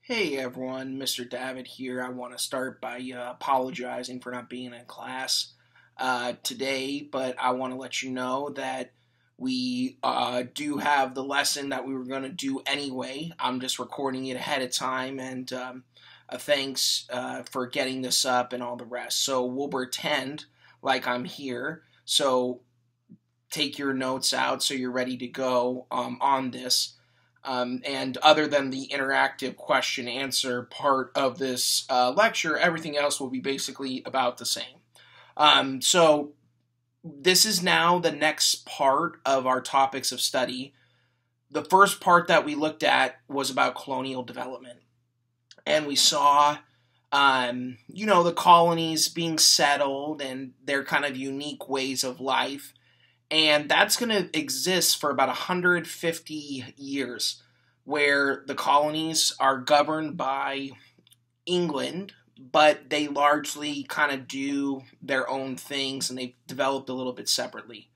Hey everyone, Mr. David here. I want to start by apologizing for not being in class today, but I want to let you know that we do have the lesson that we were going to do anyway. I'm just recording it ahead of time, and thanks for getting this up and all the rest. So we'll pretend like I'm here. So take your notes out so you're ready to go on this. And other than the interactive question answer part of this lecture, everything else will be basically about the same. So this is now the next part of our topics of study. The first part that we looked at was about colonial development. And we saw, the colonies being settled and their kind of unique ways of life. And that's going to exist for about 150 years, where the colonies are governed by England, but they largely kind of do their own things and they've developed a little bit separately.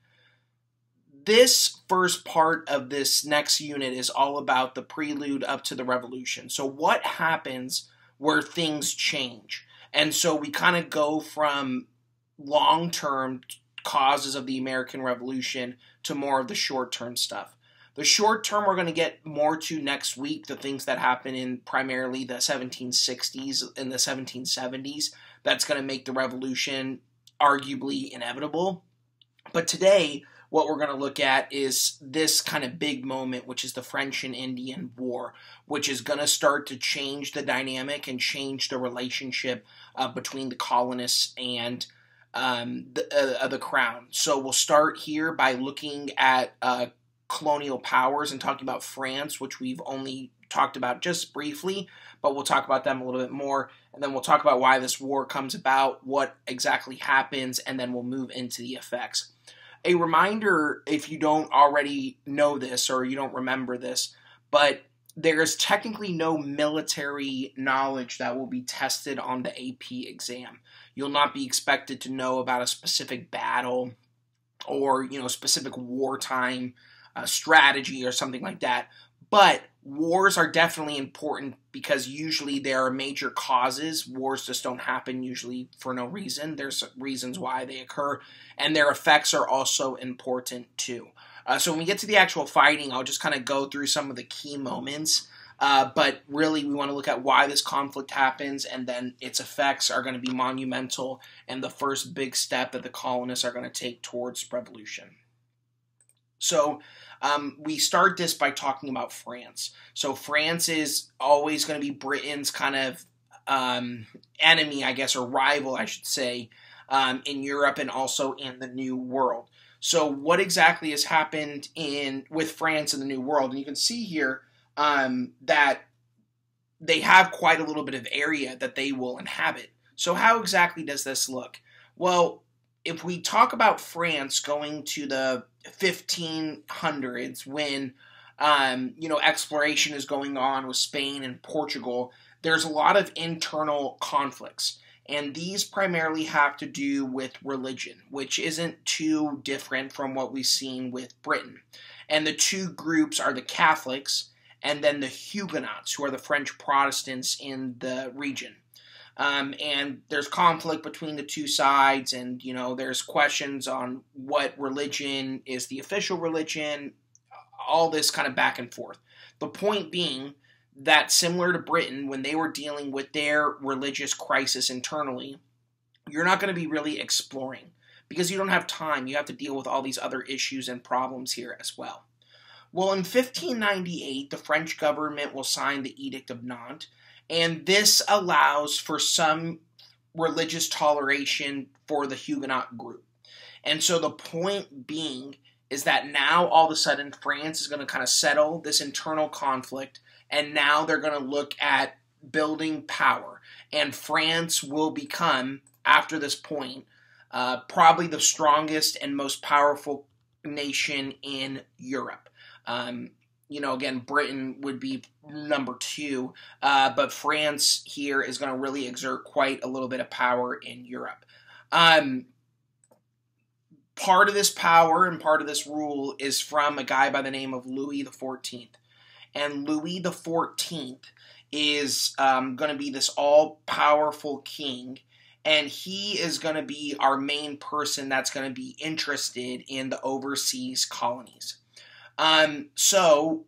This first part of this next unit is all about the prelude up to the revolution. So what happens where things change? And so we kind of go from long-term causes of the American Revolution to more of the short-term stuff. The short term we're going to get more to next week, the things that happen in primarily the 1760s and the 1770s. That's going to make the revolution arguably inevitable. But today, what we're going to look at is this kind of big moment, which is the French and Indian War, which is going to start to change the dynamic and change the relationship between the colonists and the crown. So we'll start here by looking at colonial powers and talking about France, which we've only talked about just briefly, but we'll talk about them a little bit more, and then we'll talk about why this war comes about, what exactly happens, and then we'll move into the effects. A reminder, if you don't already know this or you don't remember this, but there is technically no military knowledge that will be tested on the AP exam. You'll not be expected to know about a specific battle or, specific wartime strategy or something like that. But wars are definitely important because usually there are major causes. Wars just don't happen usually for no reason. There's reasons why they occur, and their effects are also important too. So when we get to the actual fighting, I'll just kind of go through some of the key moments. But really, we want to look at why this conflict happens, and then its effects are going to be monumental and the first big step that the colonists are going to take towards revolution. So we start this by talking about France. So France is always going to be Britain's kind of enemy, I guess, or rival, I should say, in Europe and also in the New World. So what exactly has happened with France in the New World? And you can see here that they have quite a little bit of area that they will inhabit. So how exactly does this look? Well, if we talk about France going to the 1500s when, exploration is going on with Spain and Portugal, there's a lot of internal conflicts. And these primarily have to do with religion, which isn't too different from what we've seen with Britain. And the two groups are the Catholics and then the Huguenots, who are the French Protestants in the region. And there's conflict between the two sides, and, there's questions on what religion is the official religion, all this kind of back and forth. The point being that similar to Britain, when they were dealing with their religious crisis internally, you're not going to be really exploring because you don't have time. You have to deal with all these other issues and problems here as well. Well, in 1598, the French government will sign the Edict of Nantes, and this allows for some religious toleration for the Huguenot group. And so the point being is that now all of a sudden France is going to kind of settle this internal conflict, and now they're going to look at building power. And France will become, after this point, probably the strongest and most powerful nation in Europe. Again, Britain would be number two, but France here is going to really exert quite a little bit of power in Europe. Part of this power and part of this rule is from a guy by the name of Louis XIV. and Louis the 14th is going to be this all-powerful king, and he is going to be our main person that's going to be interested in the overseas colonies. So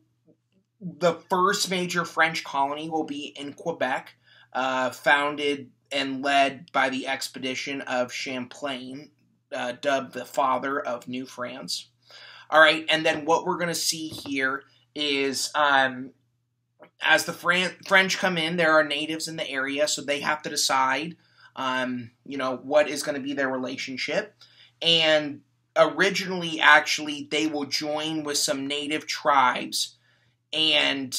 the first major French colony will be in Quebec, founded and led by the expedition of Champlain, dubbed the father of New France. All right, and then what we're going to see here is as the French come in, there are natives in the area, so they have to decide, what is going to be their relationship. And originally, actually, they will join with some native tribes, and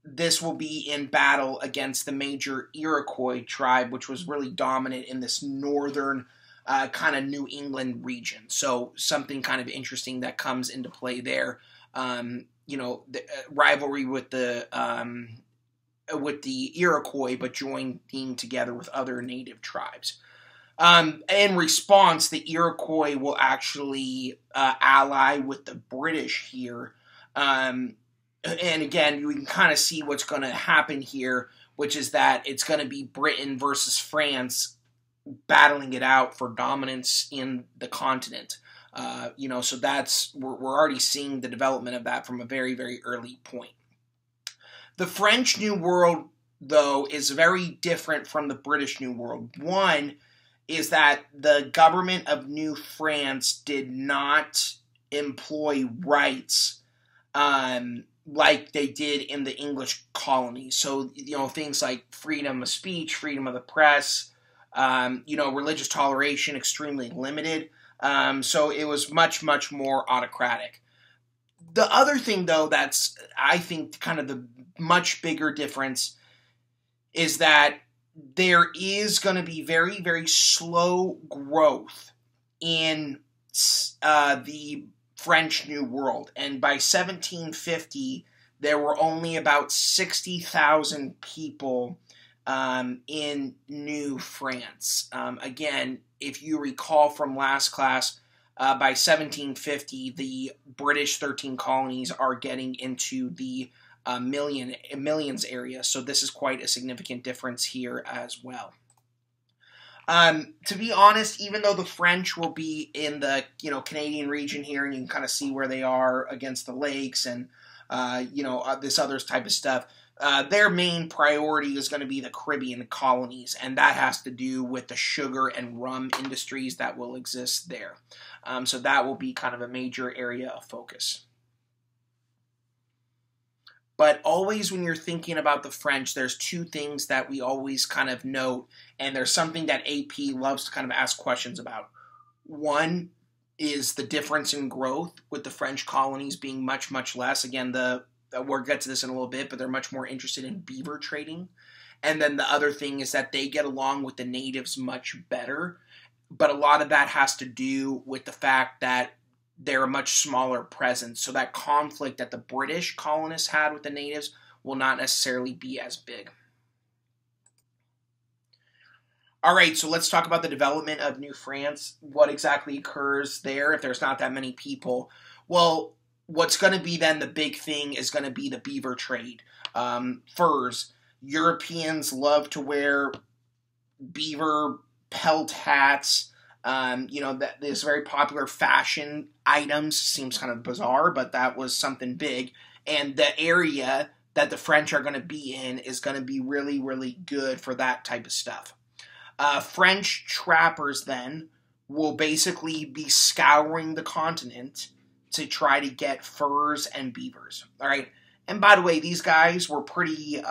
this will be in battle against the major Iroquois tribe, which was really dominant in this northern kind of New England region. So something kind of interesting that comes into play there. The rivalry with the Iroquois, but joining together with other native tribes. In response, the Iroquois will actually ally with the British here. And again, you can kind of see what's going to happen here, which is that it's going to be Britain versus France battling it out for dominance in the continent. So that's, we're already seeing the development of that from a very, very early point. The French New World, though, is very different from the British New World. One is that the government of New France did not employ rights like they did in the English colonies. So, things like freedom of speech, freedom of the press, religious toleration, extremely limited. So it was much, much more autocratic. The other thing, though, that's, I think, kind of the much bigger difference is that there is going to be very, very slow growth in the French New World. And by 1750, there were only about 60,000 people in New France. Again, if you recall from last class, by 1750, the British 13 colonies are getting into the millions area, so this is quite a significant difference here as well. To be honest, even though the French will be in the Canadian region here, and you can kind of see where they are against the lakes and this other type of stuff, their main priority is going to be the Caribbean colonies, and that has to do with the sugar and rum industries that will exist there. So that will be kind of a major area of focus. But always when you're thinking about the French, there's two things that we always kind of note, and there's something that AP loves to kind of ask questions about. One is the difference in growth, with the French colonies being much, much less. Again, we'll get to this in a little bit, but they're much more interested in beaver trading. And then the other thing is that they get along with the natives much better. But a lot of that has to do with the fact that they're a much smaller presence. So that conflict that the British colonists had with the natives will not necessarily be as big. All right, so let's talk about the development of New France. What exactly occurs there if there's not that many people? Well, what's going to be then the big thing is going to be the beaver trade. Furs. Europeans love to wear beaver pelt hats. This very popular fashion items. Seems kind of bizarre, but that was something big. And the area that the French are going to be in is going to be really, really good for that type of stuff. French trappers then will basically be scouring the continent to try to get furs and beavers. All right. And by the way, these guys were pretty,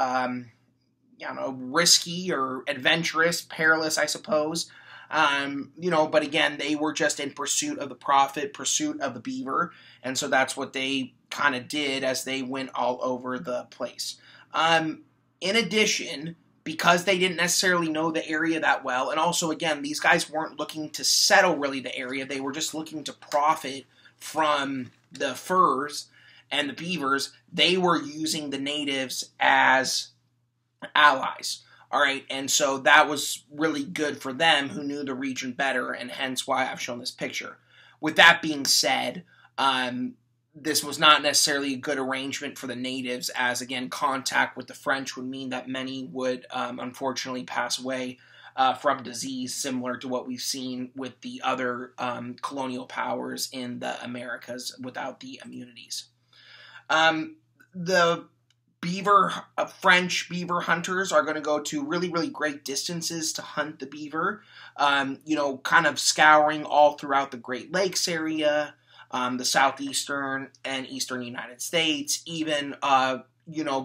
risky or adventurous, perilous, I suppose. But again, they were just in pursuit of the profit, pursuit of the beaver. And so that's what they kind of did as they went all over the place. In addition, because they didn't necessarily know the area that well, and also, again, these guys weren't looking to settle really the area. They were just looking to profit from the furs and the beavers. They were using the natives as allies. All right, and so that was really good for them who knew the region better, and hence why I've shown this picture. With that being said, this was not necessarily a good arrangement for the natives, as again, contact with the French would mean that many would unfortunately pass away from disease, similar to what we've seen with the other colonial powers in the Americas without the immunities. The French beaver hunters are going to go to really, really great distances to hunt the beaver, kind of scouring all throughout the Great Lakes area, the southeastern and eastern United States, even,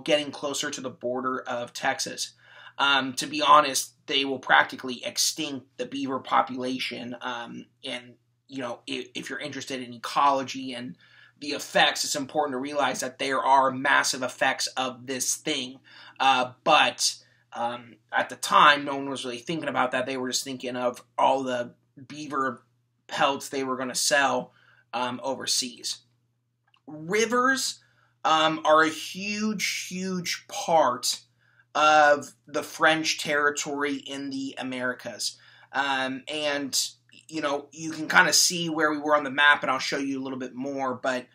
getting closer to the border of Texas. To be honest, they will practically extinct the beaver population. If you're interested in ecology and the effects, it's important to realize that there are massive effects of this thing. But at the time, no one was really thinking about that. They were just thinking of all the beaver pelts they were going to sell overseas. Rivers are a huge, huge part of the French territory in the Americas. You can kind of see where we were on the map, and I'll show you a little bit more, but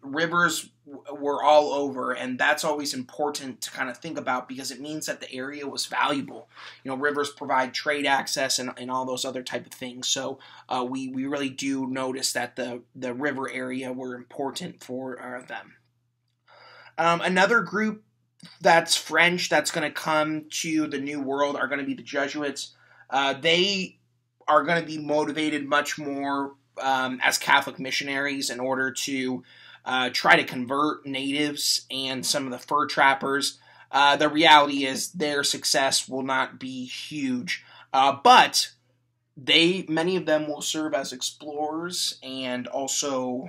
rivers were all over, and that's always important to kind of think about because it means that the area was valuable. Rivers provide trade access and all those other type of things, so we really do notice that the river area were important for them. Another group that's French that's going to come to the New World are going to be the Jesuits. They are going to be motivated much more as Catholic missionaries in order to try to convert natives and some of the fur trappers. The reality is their success will not be huge, but many of them will serve as explorers and also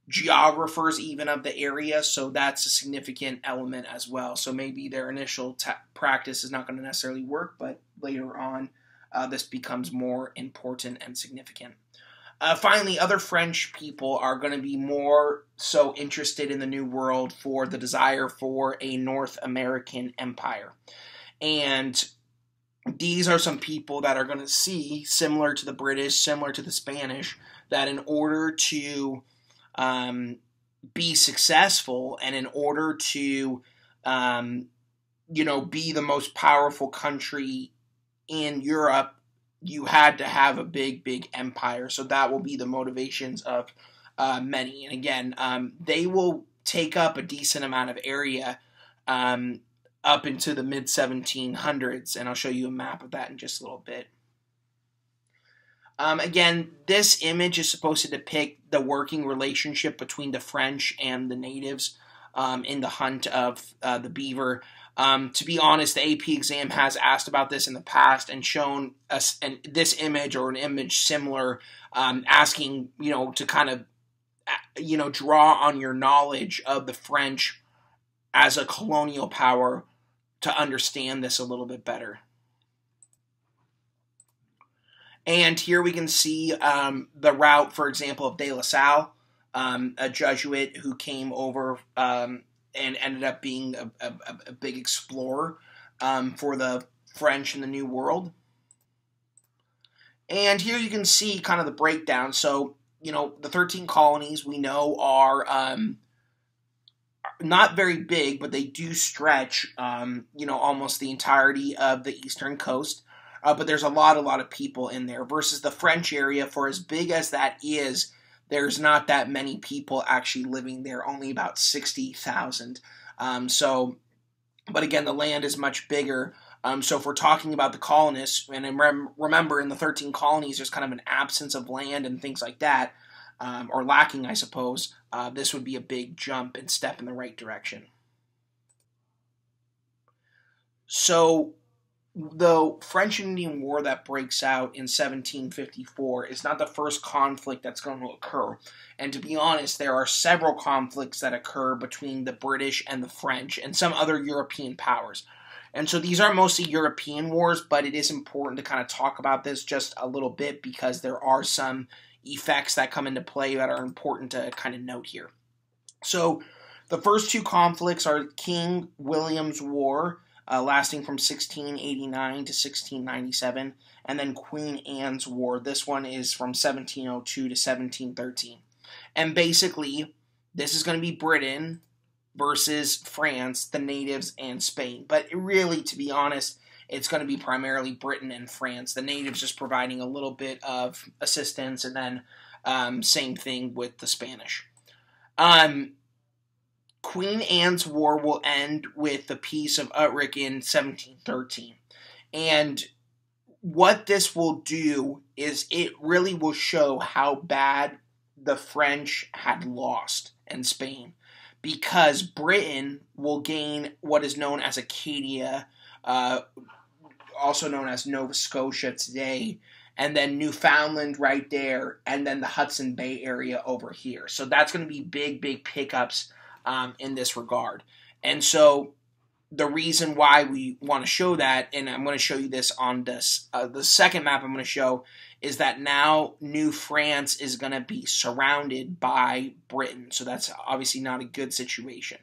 geographers even of the area, so that's a significant element as well. So maybe their initial practice is not going to necessarily work, but later on this becomes more important and significant. Finally, other French people are going to be more so interested in the New World for the desire for a North American empire. And these are some people that are going to see, similar to the British, similar to the Spanish, that in order to be successful and in order to, be the most powerful country in Europe, you had to have a big, big empire. So that will be the motivations of many. And again, they will take up a decent amount of area up into the mid-1700s. And I'll show you a map of that in just a little bit. Again, this image is supposed to depict the working relationship between the French and the natives in the hunt of the beaver. To be honest, the AP exam has asked about this in the past and shown us this image or an image similar, asking, to kind of, draw on your knowledge of the French as a colonial power to understand this a little bit better. And here we can see the route, for example, of De La Salle, a Jesuit who came over and ended up being a big explorer for the French in the New World. And here you can see kind of the breakdown. So, the 13 colonies we know are not very big, but they do stretch, almost the entirety of the eastern coast. But there's a lot of people in there versus the French area. For as big as that is, there's not that many people actually living there, only about 60,000. But again, the land is much bigger. So if we're talking about the colonists, and remember in the 13 colonies, there's kind of an absence of land and things like that, or lacking, I suppose, this would be a big jump and step in the right direction. So the French and Indian War that breaks out in 1754 is not the first conflict that's going to occur. And to be honest, there are several conflicts that occur between the British and the French and some other European powers. And so these are mostly European wars, but it is important to kind of talk about this just a little bit because there are some effects that come into play that are important to kind of note here. So the first two conflicts are King William's War, lasting from 1689 to 1697, and then Queen Anne's War. This one is from 1702 to 1713. And basically, this is going to be Britain versus France, the natives, and Spain. But really, to be honest, it's going to be primarily Britain and France. The natives just providing a little bit of assistance, and then same thing with the Spanish. Queen Anne's War will end with the Peace of Utrecht in 1713. And what this will do is it really will show how bad the French had lost in Spain, because Britain will gain what is known as Acadia, also known as Nova Scotia today, and then Newfoundland right there, and then the Hudson Bay area over here. So that's going to be big pickups in this regard. And so the reason why we want to show that, and I'm going to show you this on this, the second map I'm going to show, is that now New France is going to be surrounded by Britain. So that's obviously not a good situation.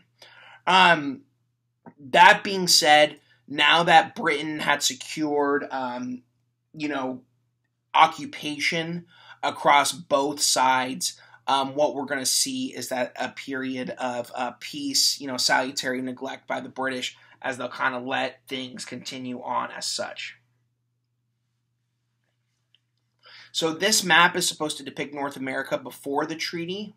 That being said, now that Britain had secured, occupation across both sides, what we're going to see is that a period of peace, salutary neglect by the British, as they'll kind of let things continue on as such. So this map is supposed to depict North America before the treaty.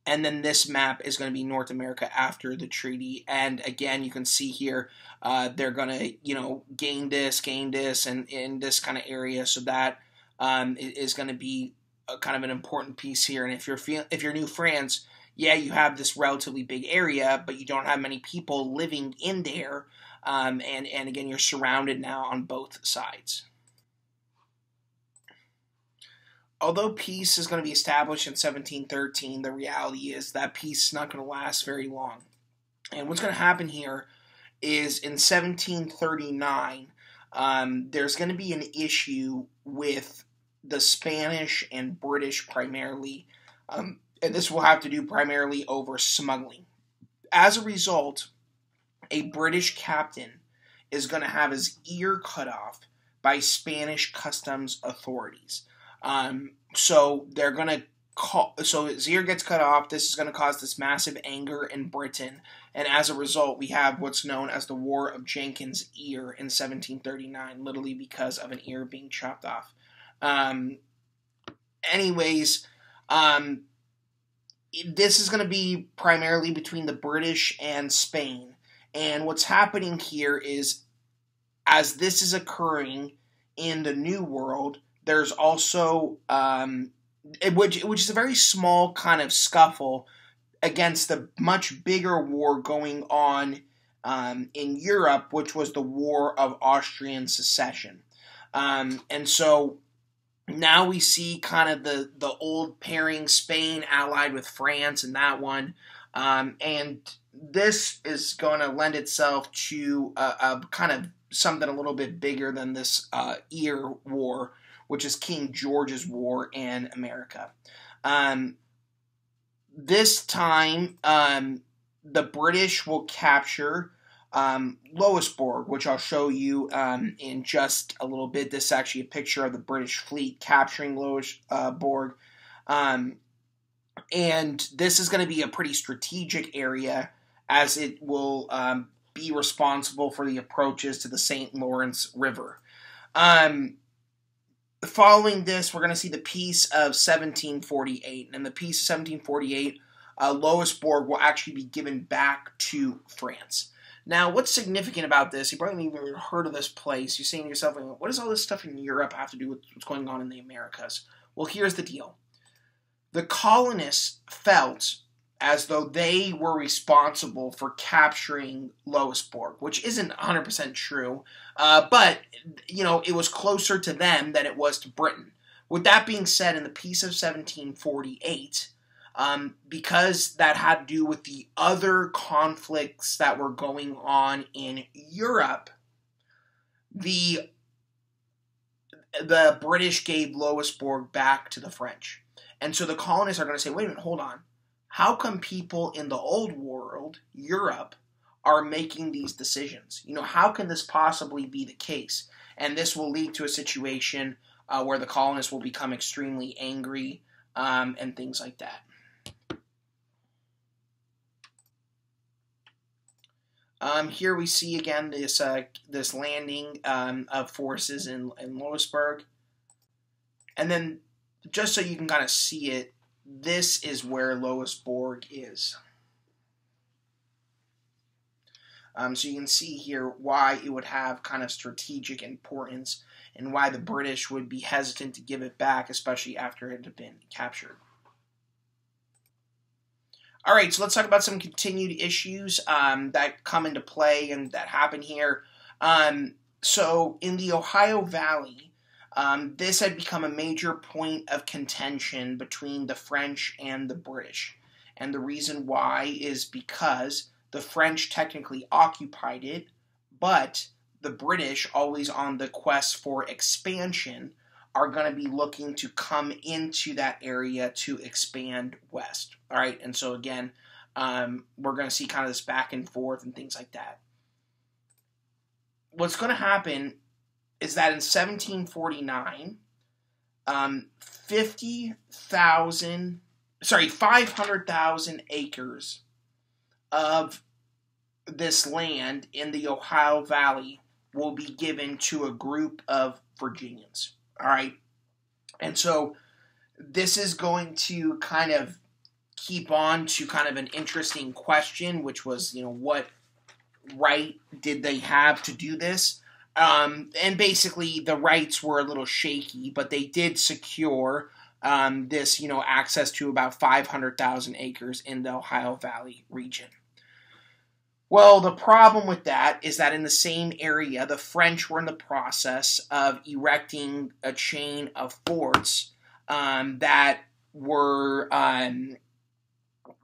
And then this map is going to be North America after the treaty. And again, you can see here, they're going to, gain this, and in this kind of area. So that is going to be kind of an important piece here. And if you're New France, yeah, you have this relatively big area, but you don't have many people living in there. And again, you're surrounded now on both sides. Although peace is going to be established in 1713, the reality is that peace is not going to last very long. And what's going to happen here is in 1739, there's going to be an issue with the Spanish and British primarily, and this will have to do primarily over smuggling. As a result, a British captain is going to have his ear cut off by Spanish customs authorities. So they're going to so his ear gets cut off. This is going to cause this massive anger in Britain, and as a result, we have what's known as the War of Jenkins' Ear in 1739, literally because of an ear being chopped off. This is going to be primarily between the British and Spain, and what's happening here is, as this is occurring in the New World, there's also which is a very small kind of scuffle against the much bigger war going on in Europe, which was the War of Austrian Succession. And so now we see kind of the old pairing, Spain allied with France in that one. And this is going to lend itself to a kind of something a little bit bigger than this ear war, which is King George's War in America. This time, the British will capture Louisbourg, which I'll show you in just a little bit. This is actually a picture of the British fleet capturing Louisbourg. And this is going to be a pretty strategic area, as it will be responsible for the approaches to the St. Lawrence River. Following this, we're going to see the Peace of 1748. And in the Peace of 1748, Louisbourg will actually be given back to France. Now, what's significant about this, you probably haven't even heard of this place. You're saying to yourself, what does all this stuff in Europe have to do with what's going on in the Americas? Well, here's the deal. The colonists felt as though they were responsible for capturing Louisbourg, which isn't 100% true, but, it was closer to them than it was to Britain. With that being said, in the Peace of 1748, because that had to do with the other conflicts that were going on in Europe, the British gave Louisbourg back to the French. And so the colonists are going to say, wait a minute, hold on. How come people in the old world, Europe, are making these decisions? How can this possibly be the case? And this will lead to a situation where the colonists will become extremely angry and things like that. Here we see again this landing of forces in Louisburg. And then, just so you can kind of see it, this is where Louisburg is. So you can see here why it would have kind of strategic importance and why the British would be hesitant to give it back, especially after it had been captured. All right, so let's talk about some continued issues that come into play and that happen here. So in the Ohio Valley, this had become a major point of contention between the French and the British. And the reason why is because the French technically occupied it, but the British, always on the quest for expansion, are going to be looking to come into that area to expand west. All right, and so again, we're going to see kind of this back and forth and things like that. What's going to happen is that in 1749, 500,000 acres of this land in the Ohio Valley will be given to a group of Virginians. All right. And so this is going to kind of keep on to kind of an interesting question, which was, what right did they have to do this? And basically the rights were a little shaky, but they did secure this, access to about 500,000 acres in the Ohio Valley region. Well, the problem with that is that in the same area, the French were in the process of erecting a chain of forts that were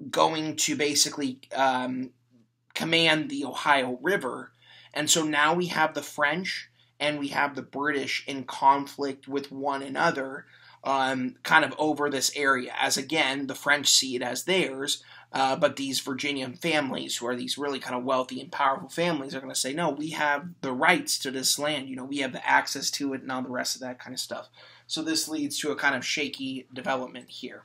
going to basically command the Ohio River. And so now we have the French and we have the British in conflict with one another kind of over this area. As again, the French see it as theirs. But these Virginian families, who are these really kind of wealthy and powerful families, are going to say, no, we have the rights to this land. We have the access to it and all the rest of that kind of stuff. So this leads to a kind of shaky development here.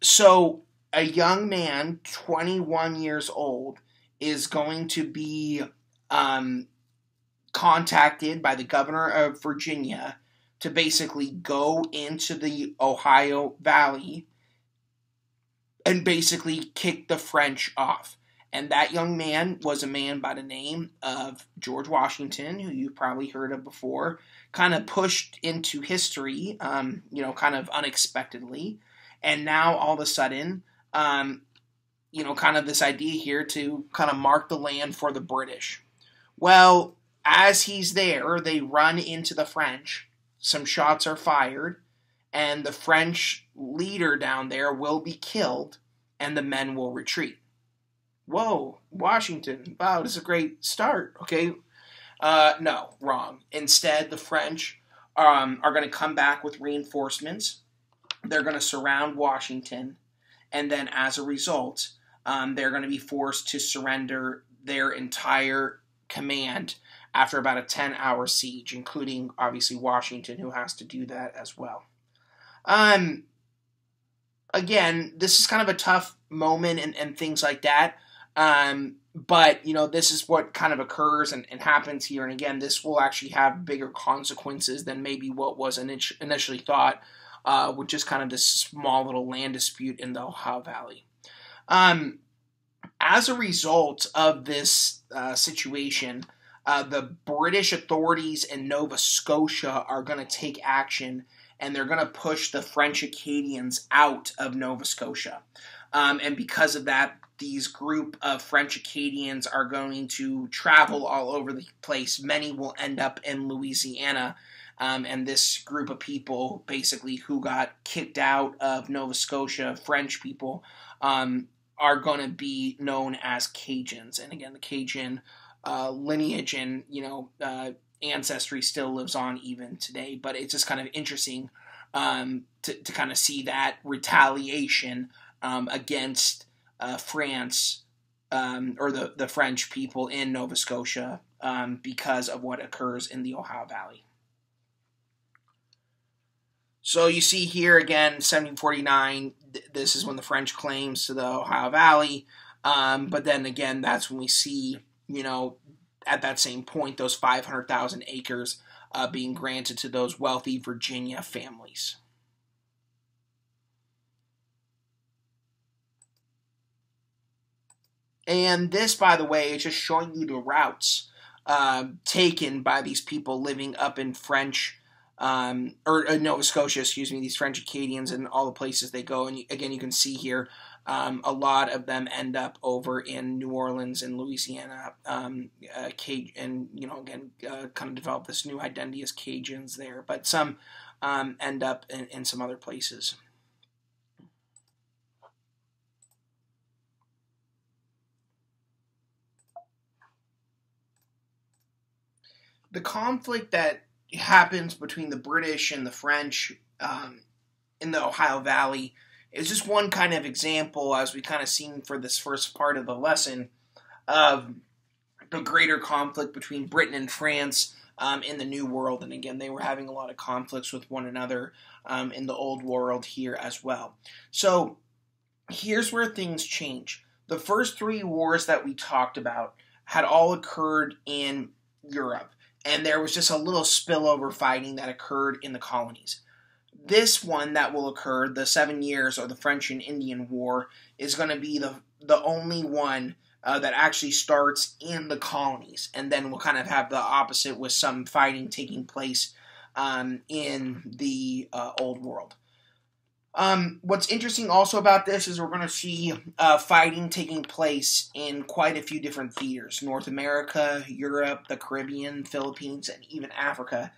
So a young man, 21 years old, is going to be contacted by the governor of Virginia to basically go into the Ohio Valley and basically kick the French off. And that young man was a man by the name of George Washington, who you've probably heard of before, kind of pushed into history, kind of unexpectedly. And now all of a sudden, kind of this idea here to kind of mark the land for the British. Well, as he's there, they run into the French. Some shots are fired, and the French leader down there will be killed, and the men will retreat. Whoa, Washington. Wow, this is a great start. Okay. No, wrong. Instead, the French are going to come back with reinforcements. They're going to surround Washington, and then as a result, they're going to be forced to surrender their entire command after about a 10-hour siege, including, obviously, Washington, who has to do that as well. Again, this is kind of a tough moment and things like that. But, this is what kind of occurs and happens here. And again, this will actually have bigger consequences than maybe what was initially thought, which is kind of this small little land dispute in the Ohio Valley. As a result of this situation, the British authorities in Nova Scotia are going to take action, and they're going to push the French Acadians out of Nova Scotia. And because of that, these group of French Acadians are going to travel all over the place. Many will end up in Louisiana. And this group of people, basically, who got kicked out of Nova Scotia, French people, are going to be known as Cajuns. And again, the Cajun lineage and, ancestry still lives on even today. But it's just kind of interesting to kind of see that retaliation against France or the French people in Nova Scotia because of what occurs in the Ohio Valley. So you see here again, 1749, this is when the French claims to the Ohio Valley. But then again, that's when we see, at that same point, those 500,000 acres being granted to those wealthy Virginia families. And this, by the way, is just showing you the routes taken by these people living up in Nova Scotia, these French Acadians and all the places they go. And again, you can see here, a lot of them end up over in New Orleans and Louisiana, and, kind of develop this new identity as Cajuns there. But some end up in some other places. The conflict that happens between the British and the French in the Ohio Valley is just one kind of example, as we kind of seen for this first part of the lesson, of the greater conflict between Britain and France in the New World. And again, they were having a lot of conflicts with one another in the Old World here as well. So here's where things change. The first three wars that we talked about had all occurred in Europe, and there was just a little spillover fighting that occurred in the colonies. This one that will occur, the 7 years or the French and Indian War, is going to be the only one that actually starts in the colonies, and then we'll kind of have the opposite with some fighting taking place in the Old World. What's interesting also about this is we're going to see fighting taking place in quite a few different theaters: North America, Europe, the Caribbean, Philippines, and even Africa.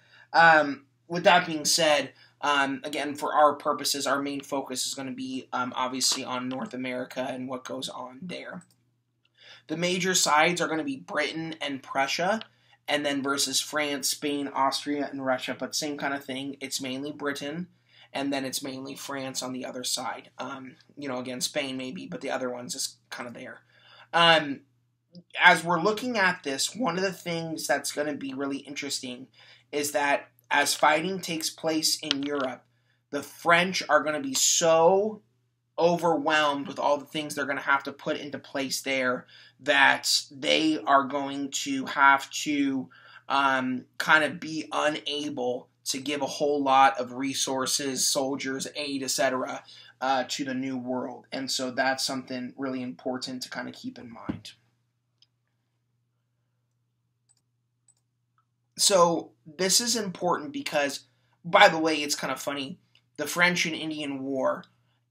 With that being said, again, for our purposes, our main focus is going to be obviously on North America and what goes on there. The major sides are going to be Britain and Prussia, and then versus France, Spain, Austria, and Russia. But same kind of thing. It's mainly Britain, and then it's mainly France on the other side. Again, Spain maybe, but the other ones is kind of there. As we're looking at this, one of the things that's going to be really interesting is that as fighting takes place in Europe, the French are going to be so overwhelmed with all the things they're going to have to put into place there that they are going to have to kind of be unable to give a whole lot of resources, soldiers, aid, etc., to the New World. And so that's something really important to kind of keep in mind. So this is important because, by the way, it's kind of funny. The French and Indian War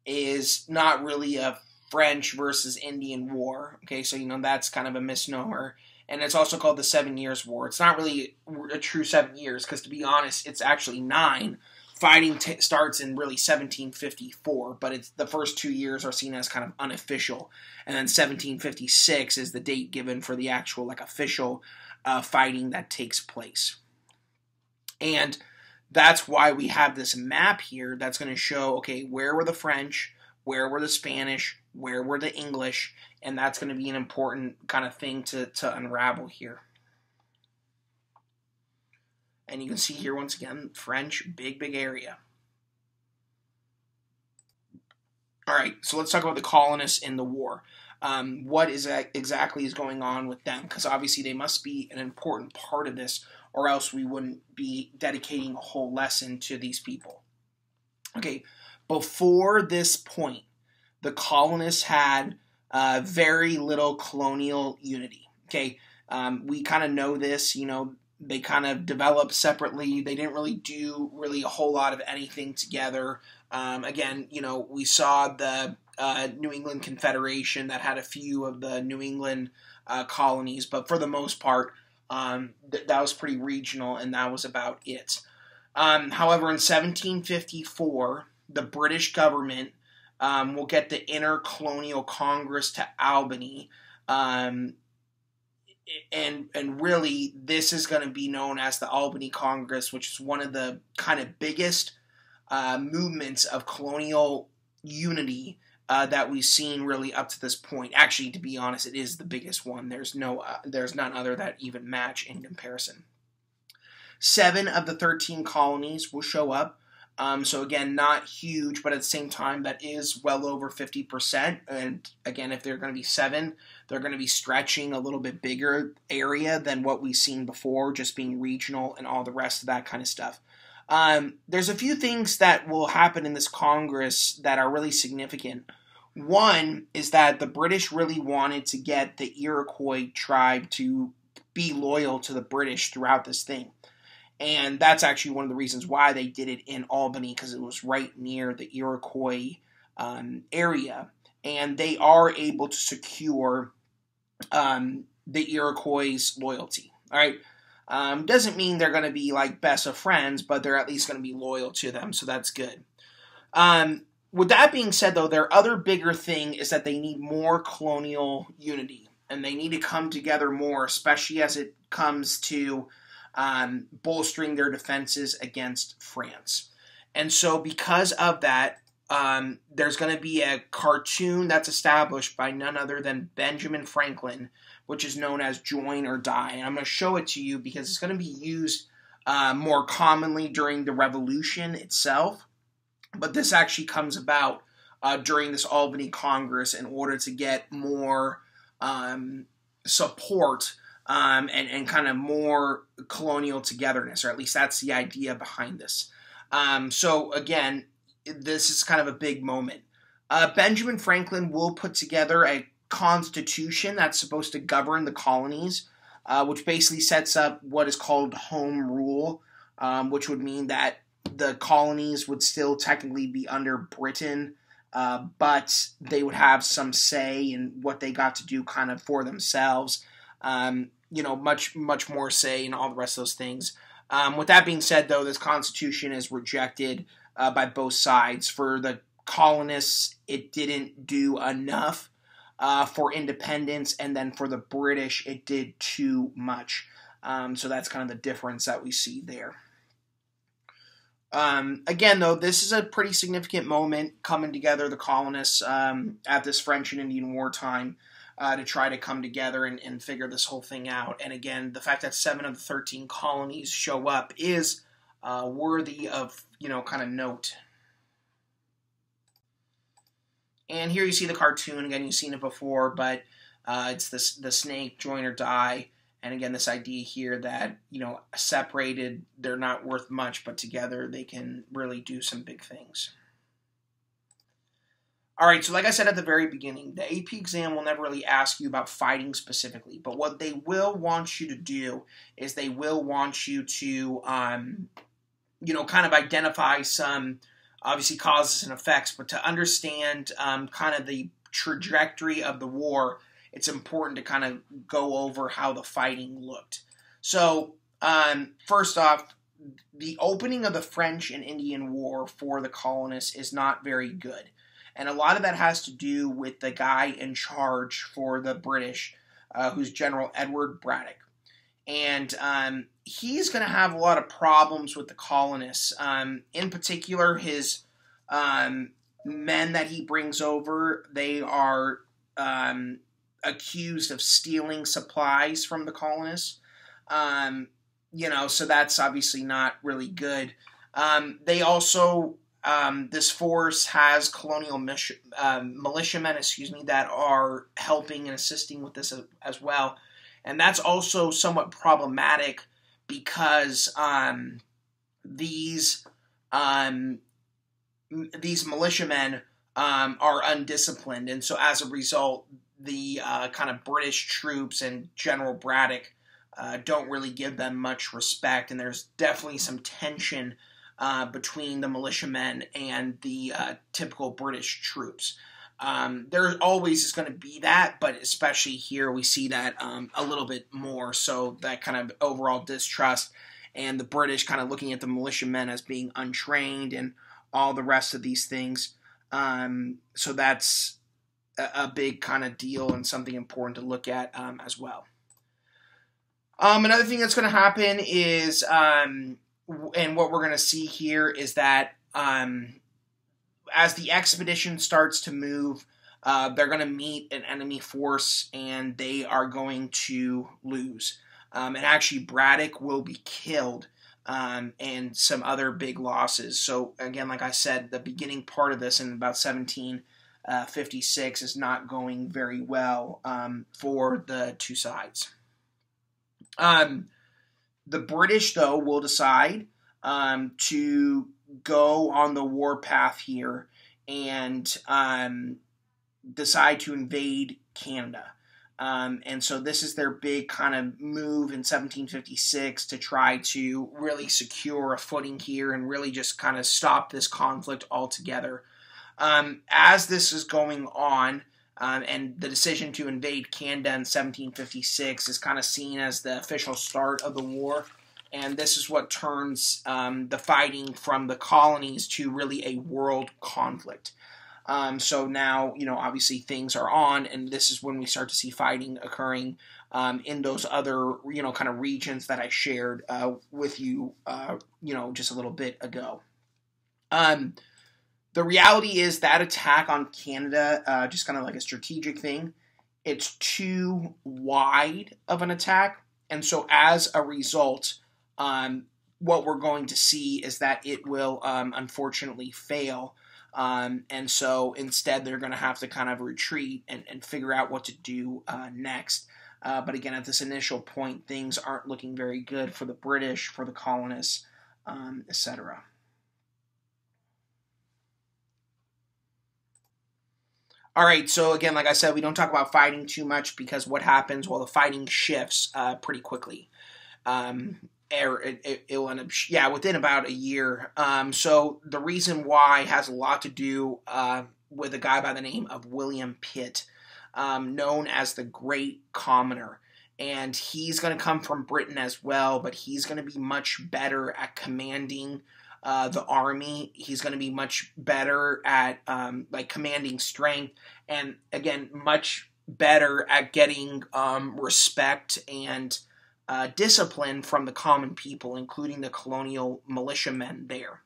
is not really a French versus Indian War. Okay, so that's kind of a misnomer. And it's also called the 7 Years' War. It's not really a true 7 years, because to be honest, it's actually 9. Fighting starts in really 1754, but it's the first 2 years are seen as kind of unofficial. And then 1756 is the date given for the actual official fighting that takes place. And that's why we have this map here that's going to show, okay, where were the French, where were the Spanish, where were the English, and that's going to be an important kind of thing to unravel here. And you can see here, once again, French, big area. All right, so let's talk about the colonists in the war. What is exactly is going on with them? Because obviously they must be an important part of this, or else we wouldn't be dedicating a whole lesson to these people. Okay, before this point, the colonists had very little colonial unity. Okay, we kind of know this. They kind of developed separately. They didn't really do a whole lot of anything together. Again, we saw the New England Confederation that had a few of the New England colonies, but for the most part, that was pretty regional, and that was about it. However, in 1754, the British government will get the Intercolonial Congress to Albany, and really this is going to be known as the Albany Congress, which is one of the kind of biggest movements of colonial unity that we've seen really up to this point. Actually, to be honest, it is the biggest one. There's none other that even match in comparison. 7 of the 13 colonies will show up. So again, not huge, but at the same time, that is well over 50%. And again, if they're going to be 7, they're going to be stretching a little bit bigger area than what we've seen before, just being regional and all the rest of that kind of stuff. There's a few things that will happen in this Congress that are really significant. One is that the British really wanted to get the Iroquois tribe to be loyal to the British throughout this thing. And that's actually one of the reasons why they did it in Albany, because it was right near the Iroquois area. And they are able to secure the Iroquois' loyalty. All right. Doesn't mean they're going to be like best of friends, but they're at least going to be loyal to them, so that's good. With that being said, though, their other bigger thing is that they need more colonial unity, and they need to come together more, especially as it comes to bolstering their defenses against France. And so because of that, there's going to be a cartoon that's established by none other than Benjamin Franklin, which is known as Join or Die. And I'm going to show it to you because it's going to be used more commonly during the Revolution itself. But this actually comes about during this Albany Congress in order to get more support and kind of more colonial togetherness, or at least that's the idea behind this. So again, this is kind of a big moment. Benjamin Franklin will put together a constitution that's supposed to govern the colonies, which basically sets up what is called home rule, which would mean that the colonies would still technically be under Britain, but they would have some say in what they got to do kind of for themselves. Much more say in all the rest of those things. With that being said, though, this Constitution is rejected by both sides. For the colonists, it didn't do enough for independence, and then for the British, it did too much. So that's kind of the difference that we see there. Again, though, this is a pretty significant moment coming together, the colonists, at this French and Indian War time, to try to come together and figure this whole thing out. And again, the fact that 7 of the 13 colonies show up is worthy of, kind of note. And here you see the cartoon. Again, you've seen it before, but it's the snake, join or die. And again, this idea here that, separated, they're not worth much, but together they can really do some big things. All right, so like I said at the very beginning, the AP exam will never really ask you about fighting specifically, but what they will want you to do is they will want you to, kind of identify some, obviously, causes and effects, but to understand kind of the trajectory of the war, it's important to kind of go over how the fighting looked. So, first off, the opening of the French and Indian War for the colonists is not very good. And a lot of that has to do with the guy in charge for the British, who's General Edward Braddock. And he's going to have a lot of problems with the colonists. In particular, his men that he brings over, they are accused of stealing supplies from the colonists. So that's obviously not really good. They also... this force has colonial militiamen, that are helping and assisting with this as well. And that's also somewhat problematic because these militiamen are undisciplined. And so as a result, the kind of British troops and General Braddock don't really give them much respect. And there's definitely some tension between the militiamen and the typical British troops. There always is going to be that, but especially here we see that a little bit more. So that kind of overall distrust and the British kind of looking at the militiamen as being untrained and all the rest of these things. So that's a big kind of deal and something important to look at as well. Another thing that's going to happen is... and what we're going to see here is that as the expedition starts to move, they're going to meet an enemy force and they are going to lose. And actually, Braddock will be killed and some other big losses. So again, like I said, the beginning part of this in about 1756 is not going very well for the two sides. The British, though, will decide to go on the war path here and decide to invade Canada. And so this is their big kind of move in 1756 to try to really secure a footing here and really just kind of stop this conflict altogether. As this is going on, and the decision to invade Canada in 1756 is kind of seen as the official start of the war. And this is what turns the fighting from the colonies to really a world conflict. So now, obviously things are on, and this is when we start to see fighting occurring in those other, kind of regions that I shared with you, just a little bit ago. The reality is that attack on Canada, just kind of like a strategic thing, it's too wide of an attack. And so as a result, what we're going to see is that it will unfortunately fail. And so instead they're going to have to kind of retreat and figure out what to do next. But again, at this initial point, things aren't looking very good for the British, for the colonists, etc. All right, so again, like I said, we don't talk about fighting too much because what happens? Well, the fighting shifts pretty quickly. It will end up, within about a year. So the reason why has a lot to do with a guy by the name of William Pitt, known as the Great Commoner. And he's going to come from Britain as well, but he's going to be much better at commanding the army. He's going to be much better at commanding strength, and again, much better at getting respect and discipline from the common people, including the colonial militiamen there.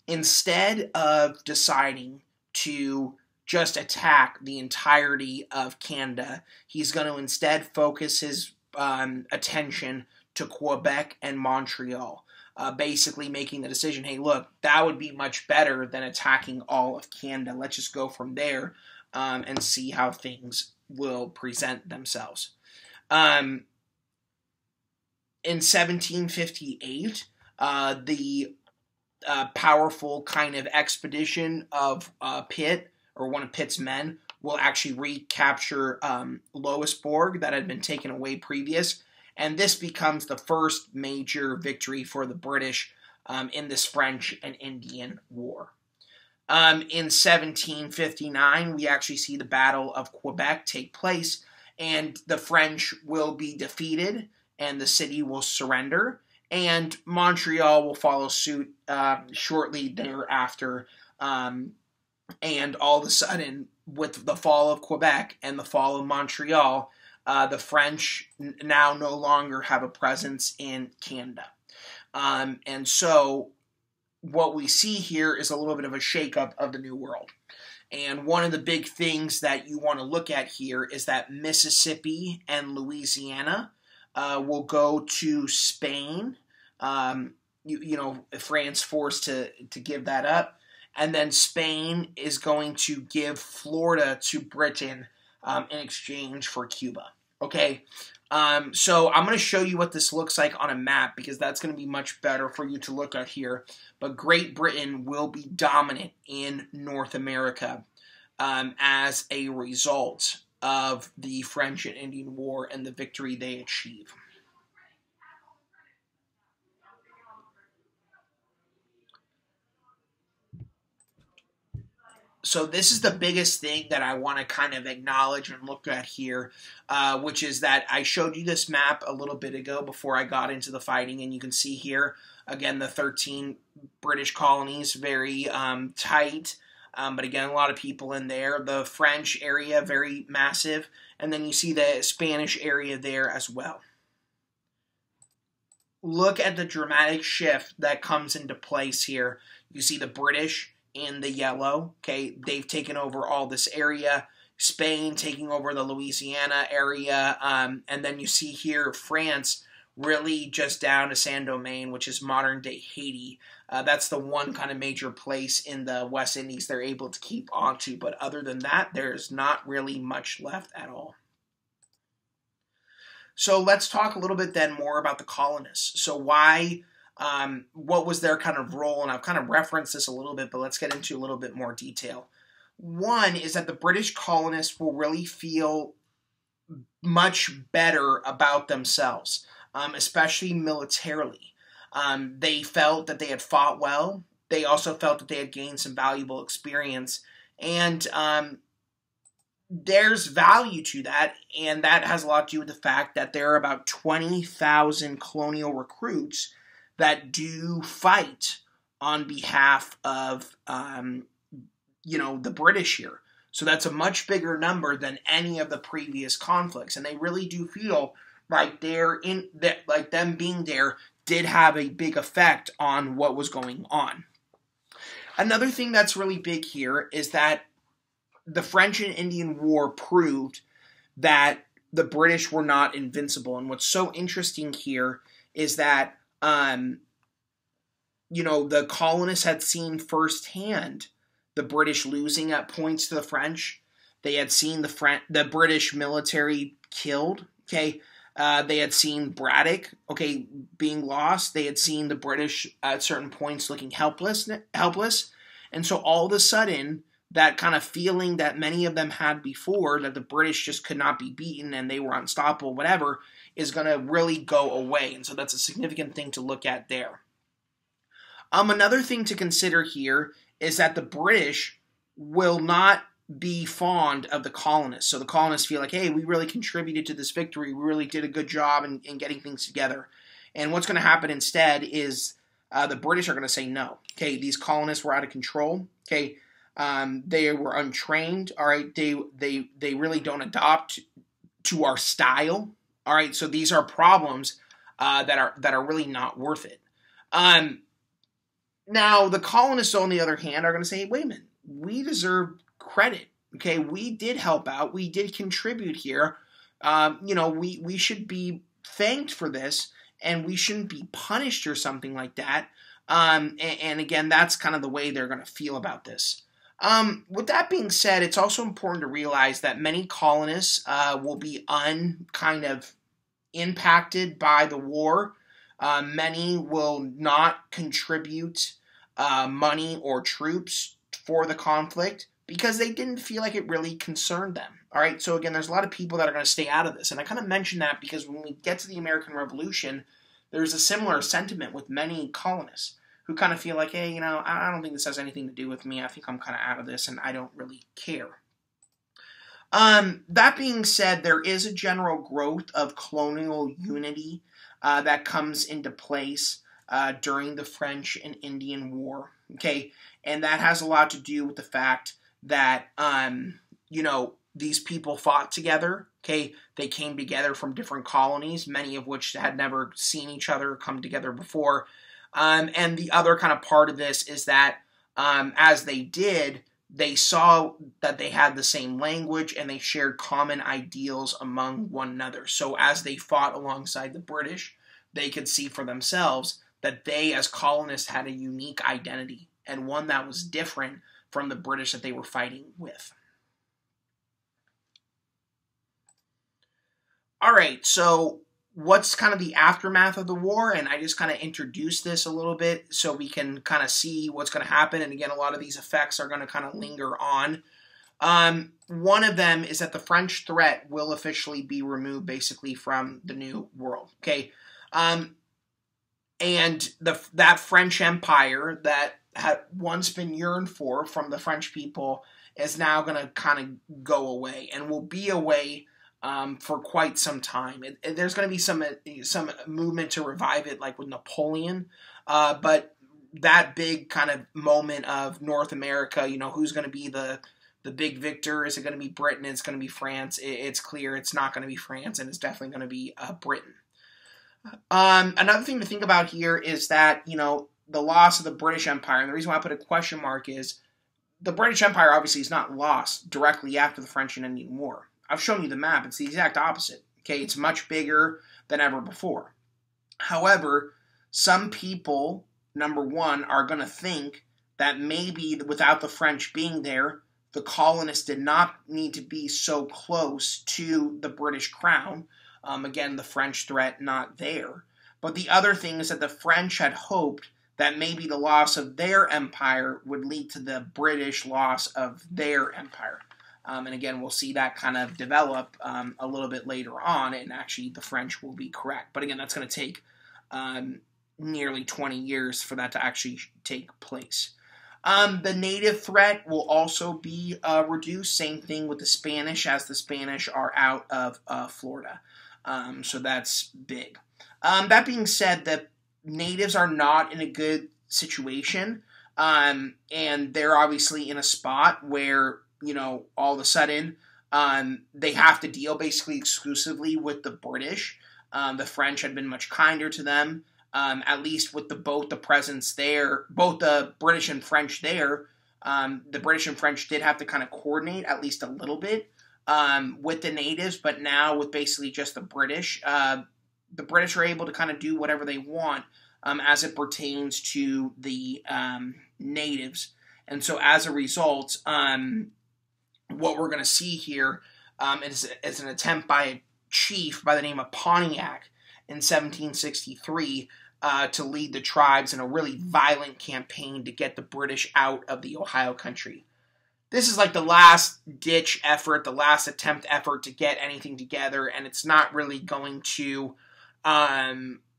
Instead of deciding to just attack the entirety of Canada, he's going to instead focus his attention to Quebec and Montreal. Basically making the decision, hey, look, that would be much better than attacking all of Canada. Let's just go from there and see how things will present themselves. In 1758, the powerful kind of expedition of Pitt, or one of Pitt's men, will actually recapture Louisbourg that had been taken away previous. And this becomes the first major victory for the British in this French and Indian War. In 1759, we actually see the Battle of Quebec take place, and the French will be defeated, and the city will surrender, and Montreal will follow suit shortly thereafter. And all of a sudden, with the fall of Quebec and the fall of Montreal, the French now no longer have a presence in Canada. And so what we see here is a little bit of a shakeup of the New World. And one of the big things that you want to look at here is that Mississippi and Louisiana will go to Spain. France forced to give that up. And then Spain is going to give Florida to Britain in exchange for Cuba. Okay, so I'm going to show you what this looks like on a map because that's going to be much better for you to look at here. But Great Britain will be dominant in North America as a result of the French and Indian War and the victory they achieve. So this is the biggest thing that I want to kind of acknowledge and look at here, which is that I showed you this map a little bit ago before I got into the fighting, and you can see here, again, the 13 British colonies, very tight, but again, a lot of people in there. The French area, very massive, and then you see the Spanish area there as well. Look at the dramatic shift that comes into place here. You see the British in the yellow, okay, they've taken over all this area. Spain taking over the Louisiana area, and then you see here France really just down to Saint-Domingue, which is modern-day Haiti. That's the one kind of major place in the West Indies they're able to keep onto. But other than that, there's not really much left at all. So let's talk a little bit then more about the colonists. So what was their kind of role? And I've kind of referenced this a little bit, but let's get into a little bit more detail. One is that the British colonists will really feel much better about themselves, especially militarily. They felt that they had fought well. They also felt that they had gained some valuable experience. And there's value to that, and that has a lot to do with the fact that there are about 20,000 colonial recruits that do fight on behalf of, the British here. So that's a much bigger number than any of the previous conflicts, and they really do feel like them being there did have a big effect on what was going on. Another thing that's really big here is that the French and Indian War proved that the British were not invincible. And what's so interesting here is that, the colonists had seen firsthand the British losing at points to the French. They had seen the British military killed, okay? They had seen Braddock, okay, being lost. They had seen the British at certain points looking helpless. And so all of a sudden, that kind of feeling that many of them had before, that the British just could not be beaten and they were unstoppable, whatever, is going to really go away. And so that's a significant thing to look at there. Another thing to consider here is that the British will not be fond of the colonists. So the colonists feel like, hey, we really contributed to this victory. We really did a good job in getting things together. And what's going to happen instead is the British are going to say no. Okay, these colonists were out of control. Okay, they were untrained. All right, they really don't adopt to our style. All right, so these are problems that are really not worth it. Now the colonists, on the other hand, are going to say, wait a minute, we deserve credit. Okay, we did help out. We did contribute here. We should be thanked for this, and we shouldn't be punished or something like that. And again, that's kind of the way they're going to feel about this. With that being said, it's also important to realize that many colonists will be kind of impacted by the war. Many will not contribute money or troops for the conflict because they didn't feel like it really concerned them. All right, so again, there's a lot of people that are going to stay out of this. And I kind of mention that because when we get to the American Revolution, there's a similar sentiment with many colonists who kind of feel like, hey, I don't think this has anything to do with me. I think I'm kind of out of this and I don't really care. That being said, there is a general growth of colonial unity that comes into place during the French and Indian War, okay? And that has a lot to do with the fact that, these people fought together, okay? They came together from different colonies, many of which had never seen each other come together before. And the other kind of part of this is that as they did, they saw that they had the same language and they shared common ideals among one another. So as they fought alongside the British, they could see for themselves that they, as colonists, had a unique identity and one that was different from the British that they were fighting with. All right, so what's kind of the aftermath of the war? And I just kind of introduced this a little bit so we can kind of see what's going to happen. And again, a lot of these effects are going to kind of linger on. One of them is that the French threat will officially be removed basically from the New World, okay? And that French Empire that had once been yearned for from the French people is now going to kind of go away and will be away for quite some time. There's going to be some movement to revive it, like with Napoleon, but that big kind of moment of North America, who's going to be the big victor? Is it going to be Britain? It's going to be France. It's clear it's not going to be France, and it's definitely going to be Britain. Another thing to think about here is that, the loss of the British Empire, and the reason why I put a question mark is the British Empire obviously is not lost directly after the French and Indian War. I've shown you the map. It's the exact opposite. Okay, it's much bigger than ever before. However, some people, number one, are going to think that maybe without the French being there, the colonists did not need to be so close to the British crown. Again, the French threat not there. But the other thing is that the French had hoped that maybe the loss of their empire would lead to the British loss of their empire. And again, we'll see that kind of develop a little bit later on, and actually the French will be correct. But again, that's going to take nearly 20 years for that to actually take place. The native threat will also be reduced. Same thing with the Spanish, as the Spanish are out of Florida. So that's big. That being said, the natives are not in a good situation, and they're obviously in a spot where, all of a sudden, they have to deal basically exclusively with the British. The French had been much kinder to them, at least with both the presence there, both the British and French there. The British and French did have to kind of coordinate at least a little bit with the natives, but now with basically just the British are able to kind of do whatever they want as it pertains to the natives. And so as a result, what we're going to see here is an attempt by a chief by the name of Pontiac in 1763 to lead the tribes in a really violent campaign to get the British out of the Ohio country. This is like the last-ditch effort, the last attempt effort to get anything together, and it's not really going to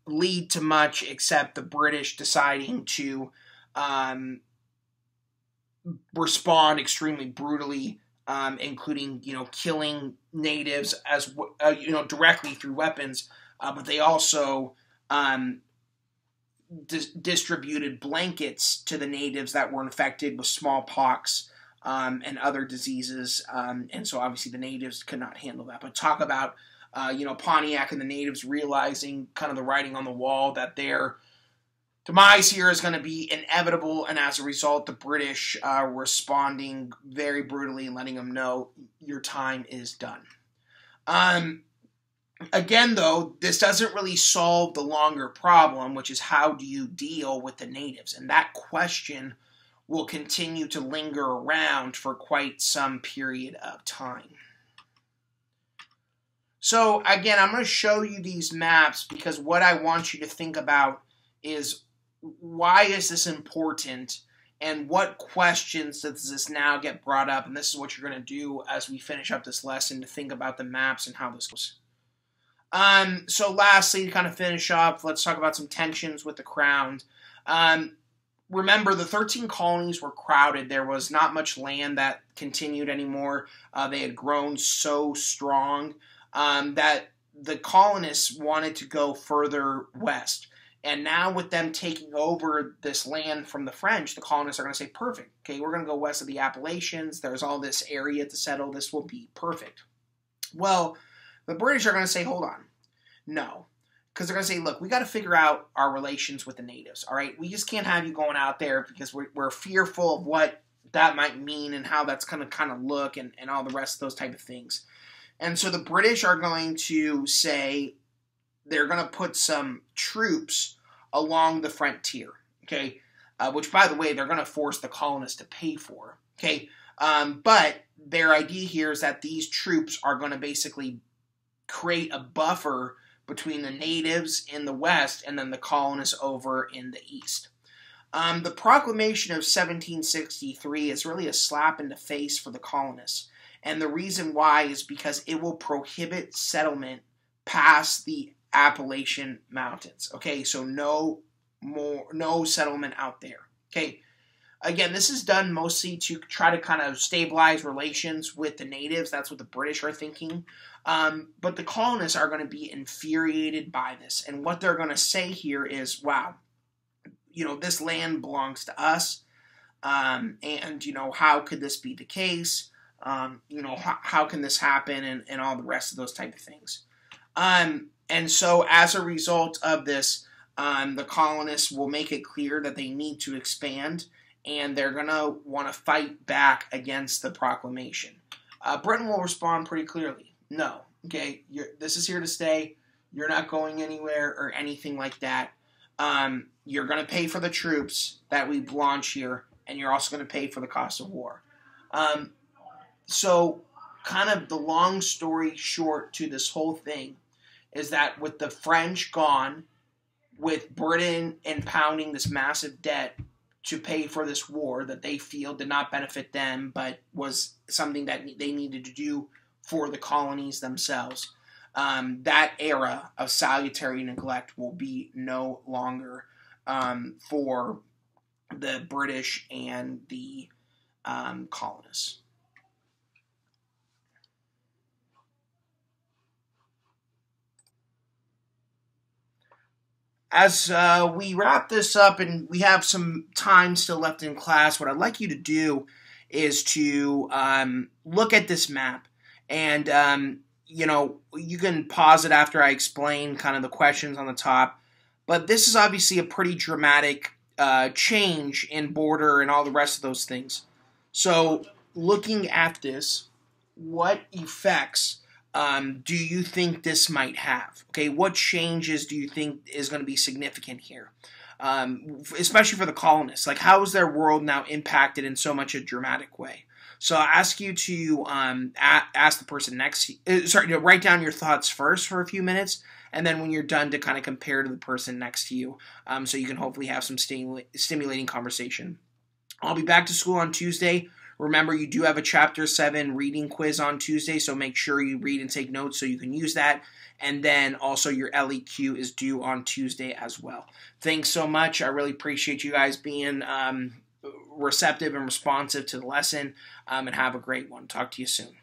lead to much except the British deciding to respond extremely brutally, including, killing natives as directly through weapons, but they also distributed blankets to the natives that were infected with smallpox and other diseases, and so obviously the natives could not handle that. But talk about Pontiac and the natives realizing kind of the writing on the wall that their demise here is going to be inevitable, and as a result, the British are responding very brutally and letting them know your time is done. Again, though, this doesn't really solve the longer problem, which is how do you deal with the natives? And that question will continue to linger around for quite some period of time. So, again, I'm going to show you these maps because what I want you to think about is why is this important and what questions does this now get brought up? And this is what you're going to do as we finish up this lesson, to think about the maps and how this goes. So lastly, to kind of finish up, let's talk about some tensions with the crown. Remember, the 13 colonies were crowded. There was not much land that continued anymore. They had grown so strong that the colonists wanted to go further west. And now with them taking over this land from the French, the colonists are going to say, perfect. Okay, we're going to go west of the Appalachians. There's all this area to settle. This will be perfect. Well, the British are going to say, hold on. No. Because they're going to say, look, we got to figure out our relations with the natives, all right? We just can't have you going out there because we're fearful of what that might mean and how that's going to kind of look and all the rest of those type of things. And so the British are going to say they're going to put some troops along the frontier, okay? Which, by the way, they're going to force the colonists to pay for, okay? But their idea here is that these troops are going to basically create a buffer between the natives in the west and then the colonists over in the east. The proclamation of 1763 is really a slap in the face for the colonists. And the reason why is because it will prohibit settlement past the Appalachian Mountains. Okay, so no settlement out there. Okay, again, this is done mostly to try to kind of stabilize relations with the natives. That's what the British are thinking. But the colonists are going to be infuriated by this. And what they're going to say here is, wow, this land belongs to us. And, how could this be the case? How can this happen? And all the rest of those type of things. And so as a result of this, the colonists will make it clear that they need to expand, and they're going to want to fight back against the proclamation. Britain will respond pretty clearly. No, okay, this is here to stay. You're not going anywhere or anything like that. You're going to pay for the troops that we launch here, and you're also going to pay for the cost of war. So, kind of the long story short to this whole thing is that with the French gone, with Britain impounding this massive debt to pay for this war that they feel did not benefit them, but was something that they needed to do for the colonies themselves, that era of salutary neglect will be no longer for the British and the colonists. As we wrap this up and we have some time still left in class, what I'd like you to do is to look at this map. And, you can pause it after I explain kind of the questions on the top. But this is obviously a pretty dramatic change in border and all the rest of those things. So looking at this, what effects do you think this might have? Okay, what changes do you think is going to be significant here? Especially for the colonists. Like, how is their world now impacted in so much a dramatic way? So I'll ask you to ask the person next to you, write down your thoughts first for a few minutes, and then when you're done to kind of compare to the person next to you, so you can hopefully have some stimulating conversation. I'll be back to school on Tuesday. Remember, you do have a Chapter 7 reading quiz on Tuesday, so make sure you read and take notes so you can use that. And then also your LEQ is due on Tuesday as well. Thanks so much. I really appreciate you guys being receptive and responsive to the lesson, and have a great one. Talk to you soon.